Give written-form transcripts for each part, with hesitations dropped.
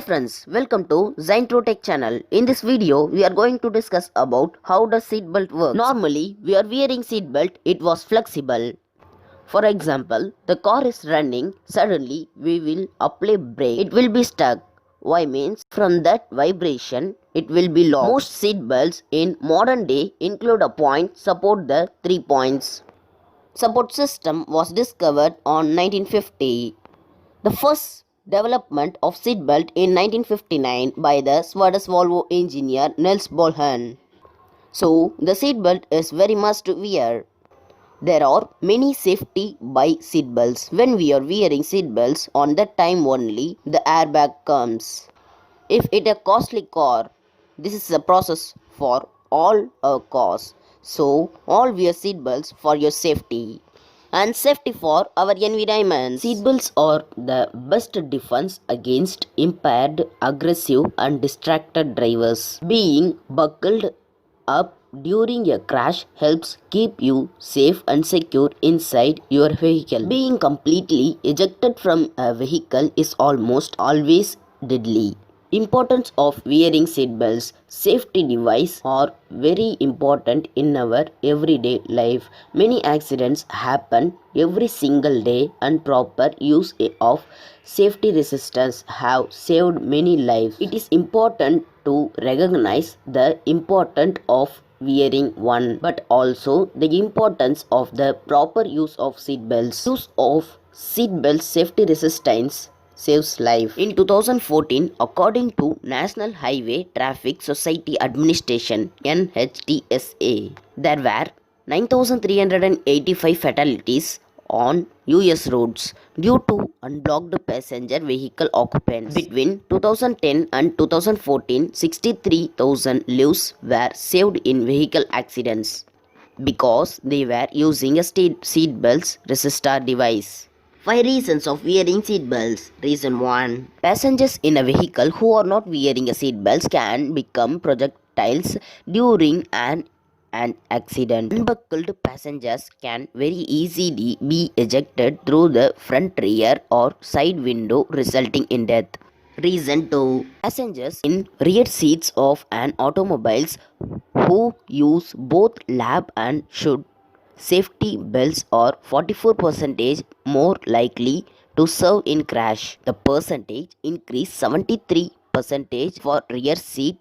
friends, welcome to Zaintro Tech channel. In this video, we are going to discuss about how the seatbelt works. Normally, we are wearing seatbelt, it was flexible. For example, the car is running, suddenly we will apply brake, it will be stuck. Why means from that vibration, it will be locked. Most seatbelts in modern day include a point support the 3 points. Support system was discovered on 1950. The first development of seatbelt in 1959 by the Swedish Volvo engineer Nils Bohlin. So, the seatbelt is very must to wear. There are many safety by seatbelts. When we are wearing seatbelts, on that time only the airbag comes. If it a costly car, this is a process for all our cars. So, all wear seatbelts for your safety and safety for our environment. Seatbelts are the best defense against impaired, aggressive and distracted drivers. Being buckled up during a crash helps keep you safe and secure inside your vehicle. Being completely ejected from a vehicle is almost always deadly. Importance of wearing seatbelts. Safety devices are very important in our everyday life. Many accidents happen every single day and proper use of safety resistance have saved many lives. It is important to recognize the importance of wearing one, but also the importance of the proper use of seatbelts. Use of seatbelts safety resistance saves life. In 2014, according to National Highway Traffic Society Administration (NHTSA), there were 9,385 fatalities on US roads due to unblocked passenger vehicle occupants. Between 2010 and 2014, 63,000 lives were saved in vehicle accidents because they were using a seat belts resistor device. 5 reasons of wearing seat belts. Reason 1. Passengers in a vehicle who are not wearing a seat belts can become projectiles during an accident. Unbuckled passengers can very easily be ejected through the front rear or side window resulting in death. Reason 2. Passengers in rear seats of an automobiles who use both lap and should safety belts are 44% more likely to serve in crash. The percentage increased 73% for rear seat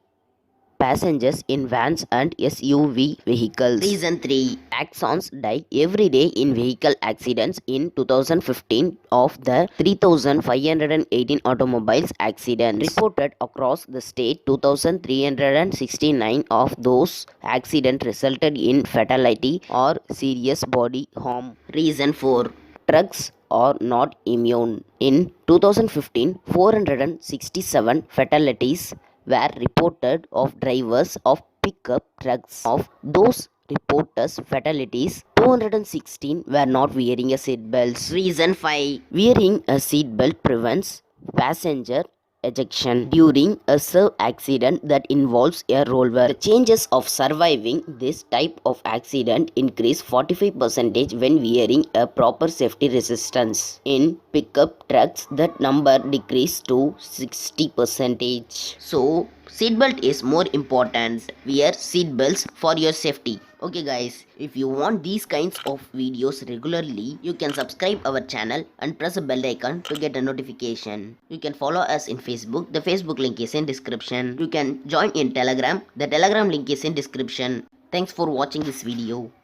passengers in vans and SUV vehicles. Reason 3. Axons die every day in vehicle accidents. In 2015, of the 3,518 automobiles accidents reported across the state, 2,369 of those accidents resulted in fatality or serious body harm. Reason 4. Trucks are not immune. In 2015, 467 fatalities were reported of drivers of pickup trucks. Of those reported fatalities, 216 were not wearing a seat belt. Reason 5. Wearing a seat belt prevents passenger ejection during a serve accident that involves a roller. The chances of surviving this type of accident increase 45% when wearing a proper safety resistance. In pickup trucks, that number decreased to 60%. So, seatbelt is more important. Wear seatbelts for your safety. Okay guys, if you want these kinds of videos regularly, you can subscribe our channel and press the bell icon to get a notification. You can follow us in Facebook. The Facebook link is in description. You can join in Telegram. The Telegram link is in description. Thanks for watching this video.